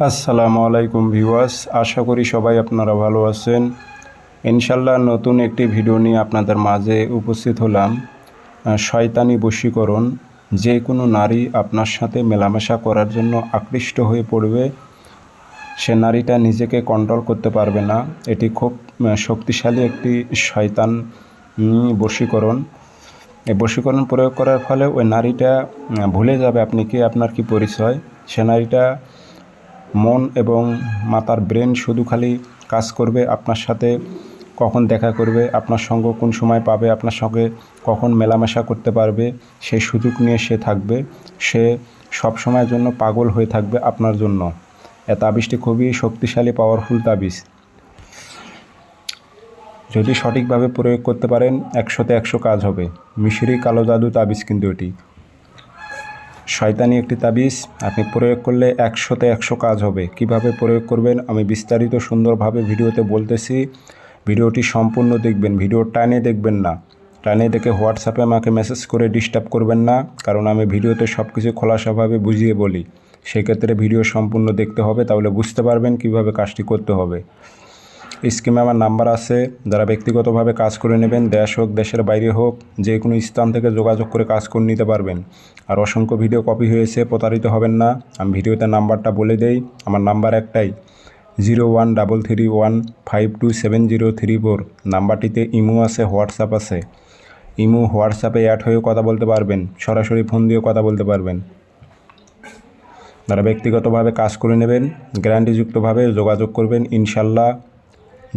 আসসালামু আলাইকুম ভিউয়ার্স, আশা করি সবাই আপনারা ভালো আছেন। ইনশাল্লাহ নতুন একটি ভিডিও নিয়ে আপনাদের মাঝে উপস্থিত হলাম। শয়তানি বশীকরণ। যে কোনো নারী আপনার সাথে মেলামেশা করার জন্য আকৃষ্ট হয়ে পড়বে, সে নারীটা নিজেকে কন্ট্রোল করতে পারবে না। এটি খুব শক্তিশালী একটি শয়তান বশীকরণ। এই বশীকরণ প্রয়োগ করার ফলে ওই নারীটা ভুলে যাবে আপনি কে, আপনার কি পরিচয়। সে নারীটা মন এবং মাথার ব্রেন শুধু খালি কাজ করবে আপনার সাথে কখন দেখা করবে, আপনার সঙ্গ কোন সময় পাবে, আপনার সঙ্গে কখন মেলামেশা করতে পারবে, সেই সুযোগ নিয়ে সে থাকবে। সে সব সময়ের জন্য পাগল হয়ে থাকবে আপনার জন্য। এ তাবিজটি খুবই শক্তিশালী, পাওয়ারফুল তাবিজ। যদি সঠিকভাবে প্রয়োগ করতে পারেন 100তে 100 কাজ হবে। মিশরি কালো জাদু তাবিজ কিন্তু এটি শয়তানি একটি তাবিজ। আপনি প্রয়োগ করলে 100তে 100 কাজ হবে। কিভাবে প্রয়োগ করবেন আমি বিস্তারিত সুন্দরভাবে ভিডিওতে বলতেছি। ভিডিওটি সম্পূর্ণ দেখবেন, ভিডিও টানে দেখবেন না। টানে দেখে হোয়াটসঅ্যাপে আমাকে মেসেজ করে ডিস্টার্ব করবেন না, কারণ আমি ভিডিওতে সব কিছু খোলাসাভাবে বুঝিয়ে বলি। সেক্ষেত্রে ভিডিও সম্পূর্ণ দেখতে হবে, তাহলে বুঝতে পারবেন কিভাবে কাজটি করতে হবে। স্ক্রিনে আমার নাম্বার আছে, যারা ব্যক্তিগতভাবে কাজ করে নেবেন, দেশ হোক দেশের বাইরে হোক, যে কোনো স্থান থেকে যোগাযোগ করে কাজ করে নিতে পারবেন। আর অসংখ্য ভিডিও কপি হয়েছে, প্রতারিত হবেন না। আমি ভিডিওতে নাম্বারটা বলে দেই। আমার নাম্বার একটাই, 013315270034। নাম্বারটিতে ইমো আছে, হোয়াটসঅ্যাপ আছে। ইমো হোয়াটসঅ্যাপে অ্যাড হয়ে কথা বলতে পারবেন, সরাসরি ফোন দিয়েও কথা বলতে পারবেন। যারা ব্যক্তিগতভাবে কাজ করে নেবেন, গ্যারান্টিযুক্তভাবে যোগাযোগ করবেন। ইনশাল্লাহ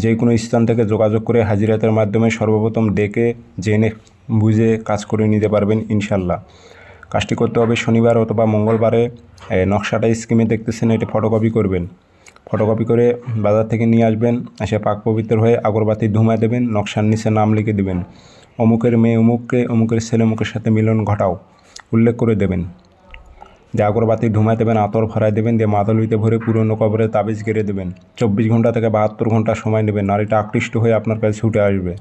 যে কোনো স্থান থেকে যোগাযোগ করে হাজিরাতের মাধ্যমে সর্বপ্রথম দেখে জেনে বুঝে কাজ করে নিতে পারবেন ইনশাল্লাহ। কাজটি করতে হবে শনিবার অথবা মঙ্গলবারে। নকশাটা স্ক্রিনে দেখতেছেন, এটি ফটোকপি করবেন। ফটোকপি করে বাজার থেকে নিয়ে আসবেন। এসে পাক পবিত্র হয়ে আগরবাতি ধুমা দেবেন। নকশার নিচে নাম লিখে দেবেন, অমুকের মেয়ে অমুককে, অমুকের ছেলে অমুকের সাথে মিলন ঘটাও, উল্লেখ করে দেবেন। দিয়ে আগরবাতি ধুমায় দেবেন, আতর ভরায় দেবেন, দিয়ে মাদুলিতে ভরে পুরনো কবরে তাবিজ গেড়ে দেবেন। 24 ঘন্টা থেকে 72 ঘন্টা সময় নেবেন। নারীটা আকৃষ্ট হয়ে আপনার কাছে ছুটে আসবে।